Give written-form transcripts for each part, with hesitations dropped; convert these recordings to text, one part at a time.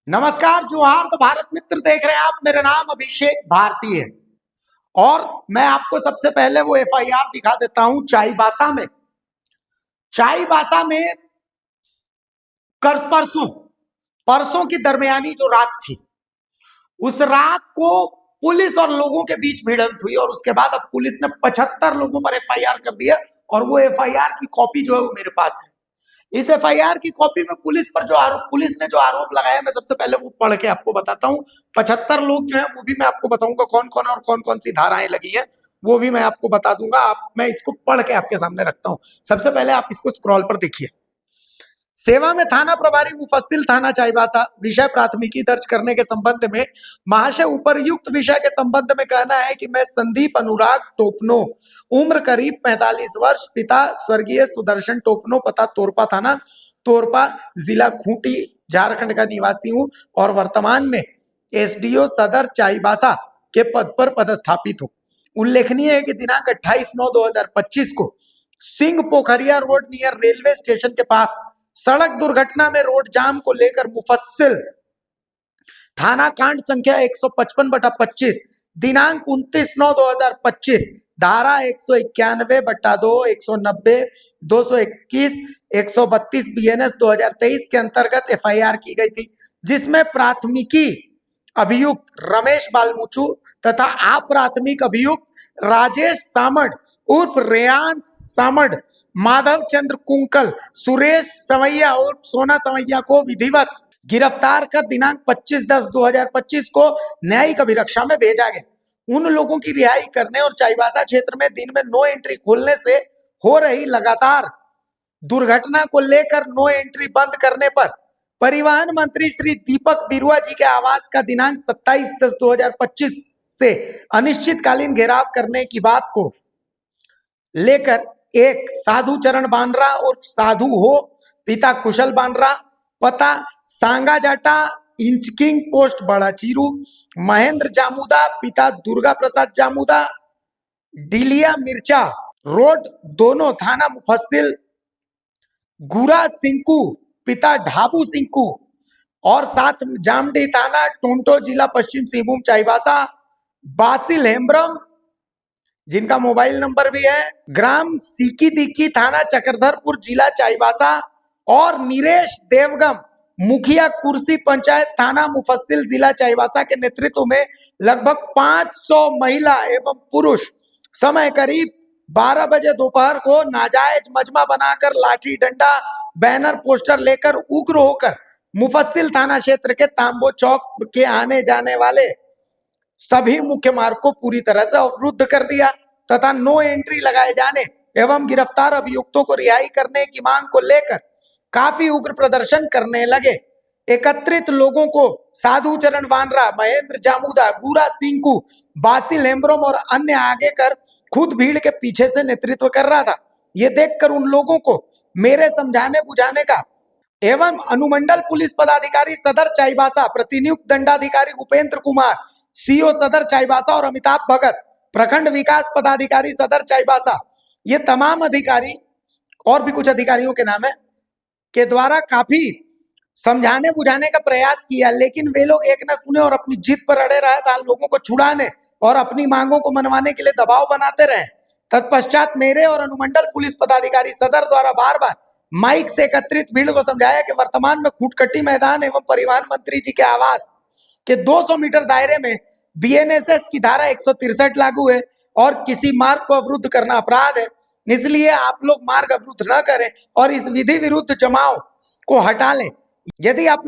नमस्कार, जोहार। तो भारत मित्र देख रहे हैं आप। मेरा नाम अभिषेक भारती है और मैं आपको सबसे पहले वो एफआईआर दिखा देता हूं चाईबासा में। चाईबासा में कर परसों परसों की दरमियानी जो रात थी, उस रात को पुलिस और लोगों के बीच भिड़ंत हुई और उसके बाद अब पुलिस ने 75 लोगों पर एफआईआर कर दिया और वो एफआईआर की कॉपी जो है वो मेरे पास है। इस एफआईआर की कॉपी में पुलिस ने जो आरोप लगाया, मैं सबसे पहले वो पढ़ के आपको बताता हूँ। 75 लोग जो है वो भी मैं आपको बताऊंगा कौन कौन और कौन कौन सी धाराएं लगी हैं, वो भी मैं आपको बता दूंगा। मैं इसको पढ़ के आपके सामने रखता हूँ। सबसे पहले आप इसको स्क्रॉल पर देखिए। सेवा में थाना प्रभारी मुफस्सिल थाना चाईबासा विषय प्राथमिकी दर्ज करने के संबंध में महाशय उपर्युक्त विषय के संबंध में कहना है कि मैं संदीप अनुराग टोपनो, उम्र करीब 45 वर्ष, पिता स्वर्गीय सुदर्शन टोपनो, पता तोरपा थाना तोरपा, जिला खूंटी, झारखंड का निवासी हूं और वर्तमान में एसडीओ सदर चाईबासा के पद पर पदस्थापित हूं। उल्लेखनीय है कि दिनांक 28/9/2025 को सिंह पोखरिया रोड नियर रेलवे स्टेशन के पास सड़क दुर्घटना में रोड जाम को लेकर मुफस्सिल थाना कांड संख्या 155/25 दिनांक 29/9/2025 धारा 191/2, 190, 221, 132 बीएनएस 2023 के अंतर्गत एफआईआर की गई थी, जिसमें प्राथमिकी अभियुक्त रमेश बालमुचू तथा अप्राथमिक अभियुक्त राजेश सामड़ उर्फ रेयान सामड़, माधव चंद्र कुंकल, सुरेश सवैया उर्फ सोना सवैया को विधिवत गिरफ्तार कर दिनांक 25/10/2025 को न्यायिक अभिरक्षा में भेजा गया। उन लोगों की रिहाई करने और चाईबासा क्षेत्र में दिन में नो एंट्री खोलने से हो रही लगातार दुर्घटना को लेकर नो एंट्री बंद करने पर परिवहन मंत्री श्री दीपक बिरुआ जी के आवास का दिनांक 27/10/2025 से अनिश्चितकालीन घेराव करने की बात को लेकर एक साधु चरण बांद्रा उर्फ साधु हो, पिता कुशल बांद्रा, पता सांगा जाटा, इंचकिंग पोस्ट बड़ा चीरू, महेंद्र जामुदा, पिता दुर्गा प्रसाद जामुदा, डिलिया मिर्चा रोड दोनों थाना मुफस्सिल गुरा सिंकू, पिता ढाबू सिंकू और साथ जामडी थाना टोंटो, जिला पश्चिम सिंहभूम चाईबासा, बासिल हेम्ब्रम जिनका मोबाइल नंबर भी है, ग्राम सीकी दिकी थाना चक्रधरपुर, जिला चाईबासा और नीरेश देवगम मुखिया कुर्सी पंचायत थाना मुफस्सिल, जिला चाईबासा के नेतृत्व में लगभग 500 महिला एवं पुरुष समय करीब 12 बजे दोपहर को नाजायज मजमा बनाकर लाठी डंडा बैनर पोस्टर लेकर उग्र होकर मुफस्सिल थाना क्षेत्र के तांबो चौक के आने जाने वाले सभी मुख्य मार्ग को पूरी तरह से अवरुद्ध कर दिया तथा नो एंट्री लगाए जाने एवं गिरफ्तार अभियुक्तों को रिहाई करने की मांग को लेकर काफी उग्र प्रदर्शन करने लगे। एकत्रित लोगों को साधु चरण वानरा, महेंद्र जामुदा, गुरा सिंकू, बासिल हेम्ब्रोम और अन्य आगे कर खुद भीड़ के पीछे से नेतृत्व कर रहा था। ये देखकर उन लोगों को मेरे समझाने बुझाने का एवं अनुमंडल पुलिस पदाधिकारी सदर चाईबासा, प्रतिनियुक्त दंडाधिकारी उपेंद्र कुमार, सीओ सदर चाईबासा और अमिताभ भगत, प्रखंड विकास पदाधिकारी सदर चाईबासा, ये तमाम अधिकारी और भी कुछ अधिकारियों के नाम है के द्वारा काफी समझाने बुझाने का प्रयास किया, लेकिन वे लोग एक न सुने और अपनी जिद पर अड़े रहे, लोगों को छुड़ाने और अपनी मांगों को मनवाने के लिए दबाव बनाते रहे। तत्पश्चात मेरे और अनुमंडल पुलिस पदाधिकारी सदर द्वारा बार बार माइक से एकत्रित भीड़ को समझाया कि वर्तमान में खूटकट्टी मैदान एवं परिवहन मंत्री जी के आवास के 200 मीटर दायरे में बीएनएसएस की धारा 163 लागू है और किसी मार्ग को अवरुद्ध करना अपराध है, इसलिए आप लोग मार्ग अवरुद्ध न करें और इस विधि विरुद्ध जमाव को हटा लें। यदि आप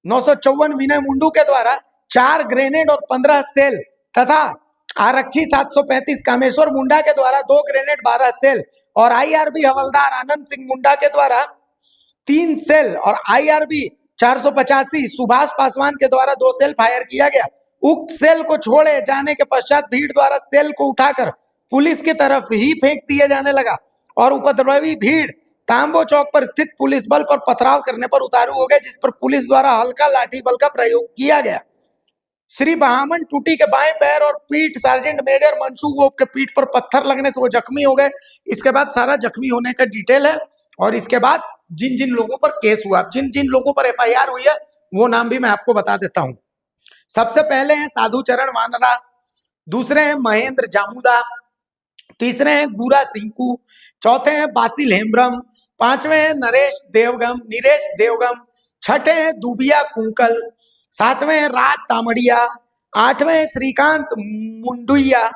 954 विनय मुंडू के द्वारा 4 ग्रेनेड और 15 सेल तथा आरक्षी 735 कामेश्वर मुंडा के द्वारा 2 ग्रेनेड 12 सेल और आईआरबी हवलदार आनंद सिंह मुंडा के द्वारा 3 सेल और आईआरबी 485 सुभाष पासवान के द्वारा 2 सेल फायर किया गया। उक्त सेल को छोड़े जाने के पश्चात भीड़ द्वारा सेल को उठाकर पुलिस की तरफ ही फेंक दिया जाने लगा और उपद्रवी भीड़ तांबो चौक पर स्थित पुलिस बल पर पथराव करने पर उतारू हो गए, जिस पर पुलिस द्वारा हल्का लाठी बल का प्रयोग किया गया। श्री बहामन टूटी के बाएं पैर और पीठ सार्जेंट मेजर मनसुख गोप के पीठ पर पत्थर लगने से वो जख्मी हो गए। इसके बाद सारा जख्मी होने का डिटेल है और इसके बाद जिन जिन लोगों पर केस हुआ, जिन जिन लोगों पर एफआईआर हुई है वो नाम भी मैं आपको बता देता हूं। सबसे पहले हैं साधु चरण वानरा, दूसरे हैं महेंद्र जामुदा, तीसरे हैं गुरा सिंकू, चौथे हैं बासिल हेम्ब्रम, पांचवें हैं नीरेश देवगम, छठे हैं दुबिया कुंकल, सातवें हैं राज तामड़िया, आठवें हैं श्रीकांत मुंडुइया,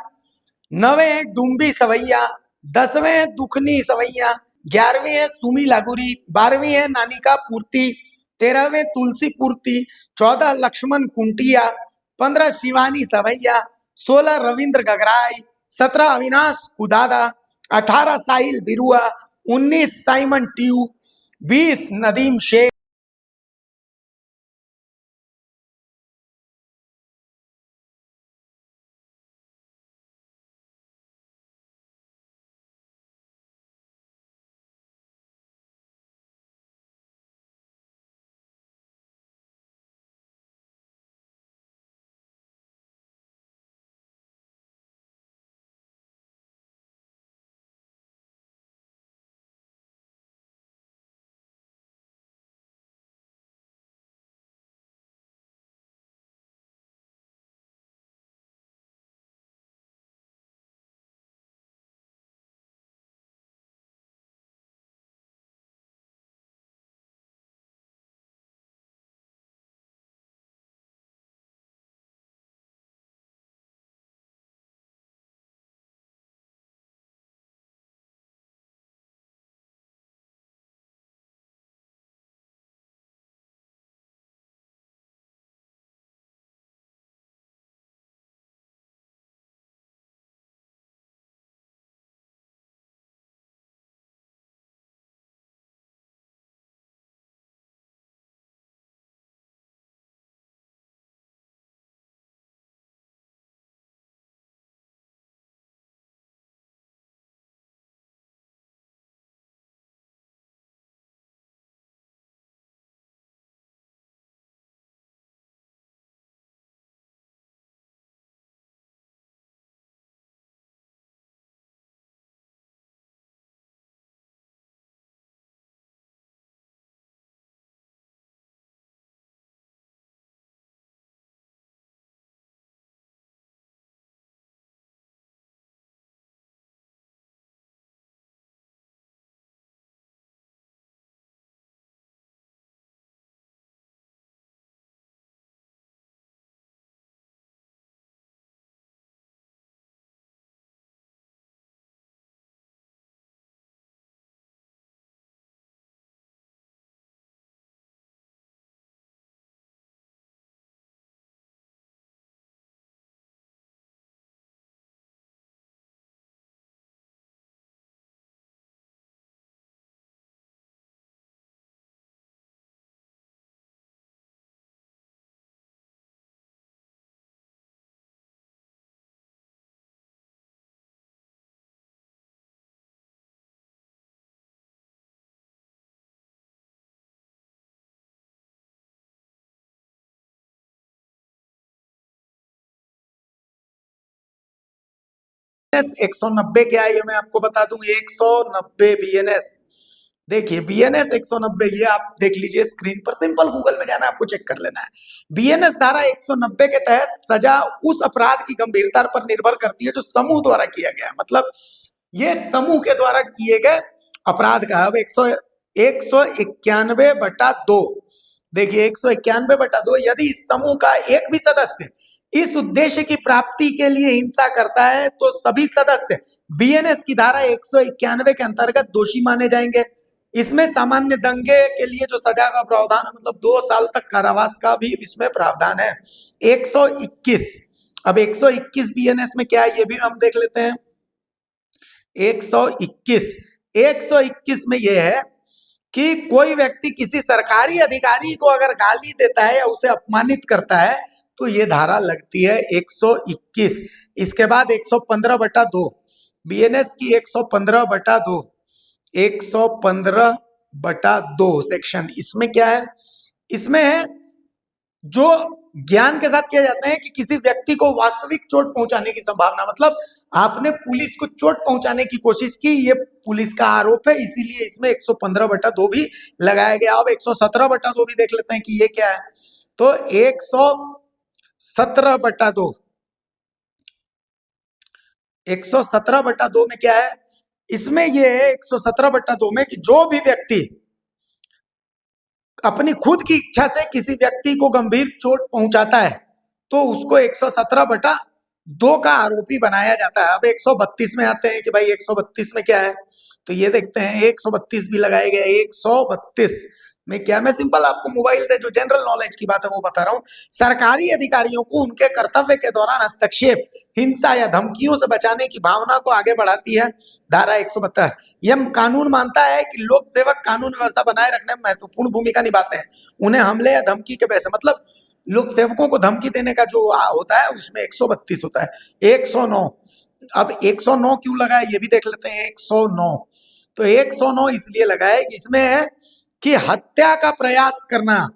नवे हैं डुम्बी सवैया, 10वें हैं दुखनी सवैया, 11वीं है सुमी लागुरी, 12वीं है नानिका पूर्ति, 13वें तुलसी पूर्ति, 14 लक्ष्मण कुंटिया, 15 शिवानी सवैया, 16 रविंद्र गगराई, 17 अविनाश कुदादा, 18 साहिल बिरुआ, 19 साइमन ट्यू, 20 नदीम शेख। BNS 190 क्या है ये मैं आपको बता दूं। 190 BNS, देखिए BNS 190 ये आप देख लीजिए स्क्रीन पर, सिंपल गूगल में जाना आपको चेक कर लेना है। BNS धारा 190 के तहत सजा उस अपराध की गंभीरता पर निर्भर करती है जो समूह द्वारा किया गया है, मतलब ये समूह के द्वारा किए गए अपराध का। अब 191/2 देखिए 191/2, यदि इस समूह का एक भी सदस्य इस उद्देश्य की प्राप्ति के लिए हिंसा करता है तो सभी सदस्य BNS की धारा 191 के अंतर्गत दोषी माने जाएंगे। इसमें सामान्य दंगे के लिए जो सजा का प्रावधान है, मतलब 2 साल तक कारावास का भी इसमें प्रावधान है। 121, अब 121 बीएनएस में क्या है ये भी हम देख लेते हैं। 121 में यह है कि कोई व्यक्ति किसी सरकारी अधिकारी को अगर गाली देता है या उसे अपमानित करता है तो ये धारा लगती है 121। इसके बाद 115/2 बीएनएस की 115/2 115/2 सेक्शन, इसमें क्या है, इसमें है जो ज्ञान के साथ किया जाता है कि किसी व्यक्ति को वास्तविक चोट पहुंचाने की संभावना, मतलब आपने पुलिस को चोट पहुंचाने की कोशिश की, ये पुलिस का आरोप है, इसीलिए इसमें 115/2 भी लगाया गया। अब 117/2 भी देख लेते हैं कि ये क्या है। तो 117/2 117/2 में क्या है, इसमें ये है 117/2 में कि जो भी व्यक्ति अपनी खुद की इच्छा से किसी व्यक्ति को गंभीर चोट पहुंचाता है तो उसको 117/2 का आरोपी बनाया जाता है। अब 132 में आते हैं कि भाई 132 में क्या है, तो ये देखते हैं 132 भी लगाए गए। 132 में क्या, मैं सिंपल आपको मोबाइल से जो जनरल नॉलेज की बात है वो बता रहा हूं। सरकारी अधिकारियों को उनके कर्तव्य के दौरान हस्तक्षेप, हिंसा या धमकियों से बचाने की भावना को आगे बढ़ाती है। धारा 172, यह कानून मानता है कि लोक सेवक कानून व्यवस्था बनाए रखने में महत्वपूर्ण भूमिका निभाते हैं। उन्हें हमले या धमकी के वैसे, मतलब लोक सेवकों को धमकी देने का जो होता है उसमें 132 होता है। 109, अब 109 क्यों लगा है ये भी देख लेते हैं। 109, तो 109 इसलिए लगा है कि इसमें है कि हत्या का प्रयास करना,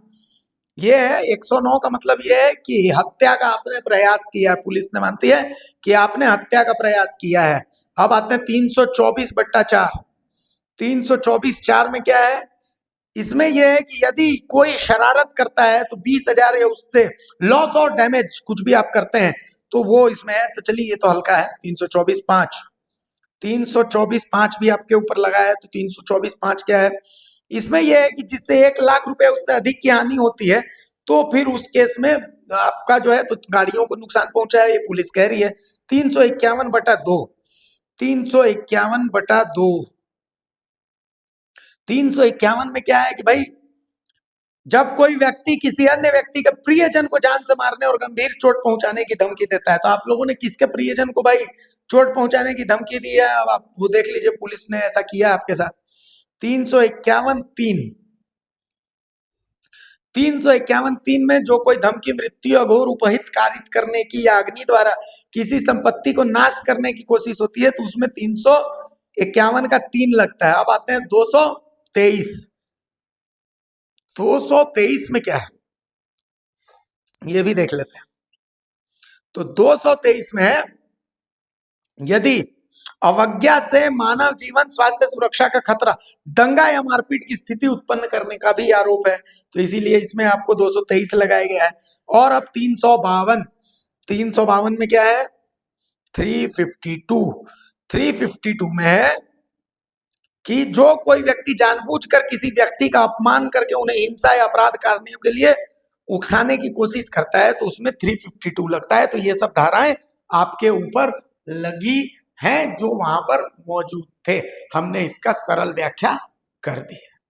ये है 109 का मतलब ये है कि हत्या का आपने प्रयास किया, पुलिस ने मानती है कि आपने हत्या का प्रयास किया है। अब आते हैं 324/4। 324/4 में क्या है, इसमें यह है कि यदि कोई शरारत करता है तो 20,000 या उससे लॉस और डैमेज कुछ भी आप करते हैं तो वो इसमें है। तो चलिए ये तो हल्का है। 324/5 324/5 भी आपके ऊपर लगा है। तो 324/5 क्या है, इसमें यह है कि जिससे 1 लाख रुपए उससे अधिक की हानि होती है तो फिर उस केस में आपका जो है तो गाड़ियों को नुकसान पहुंचा है, ये पुलिस कह रही है। 351/2 351/2 351 में क्या है कि भाई जब कोई व्यक्ति किसी अन्य व्यक्ति के प्रियजन को जान से मारने और गंभीर चोट पहुंचाने की धमकी देता है, तो आप लोगों ने किसके प्रियजन को भाई चोट पहुंचाने की धमकी दी है, अब आप वो देख लीजिए पुलिस ने ऐसा किया आपके साथ। 351(3) 351(3) में जो कोई धमकी, मृत्यु, अघोर, उपहित कारित करने की या अग्नि द्वारा किसी संपत्ति को नाश करने की कोशिश होती है तो उसमें 351 का 3 लगता है। अब आते हैं 223। 223 में क्या है ये भी देख लेते हैं। तो 223 में है यदि अवज्ञा से मानव जीवन, स्वास्थ्य, सुरक्षा का खतरा, दंगा या मारपीट की स्थिति उत्पन्न करने का भी आरोप है, तो इसीलिए इसमें आपको 223 लगाया गया है। और अब 352 में क्या है, 352 में है कि जो कोई व्यक्ति जानबूझकर किसी व्यक्ति का अपमान करके उन्हें हिंसा या अपराध करने के लिए उकसाने की कोशिश करता है तो उसमें 352 लगता है। तो ये सब धाराएं आपके ऊपर लगी हैं जो वहां पर मौजूद थे, हमने इसका सरल व्याख्या कर दी है।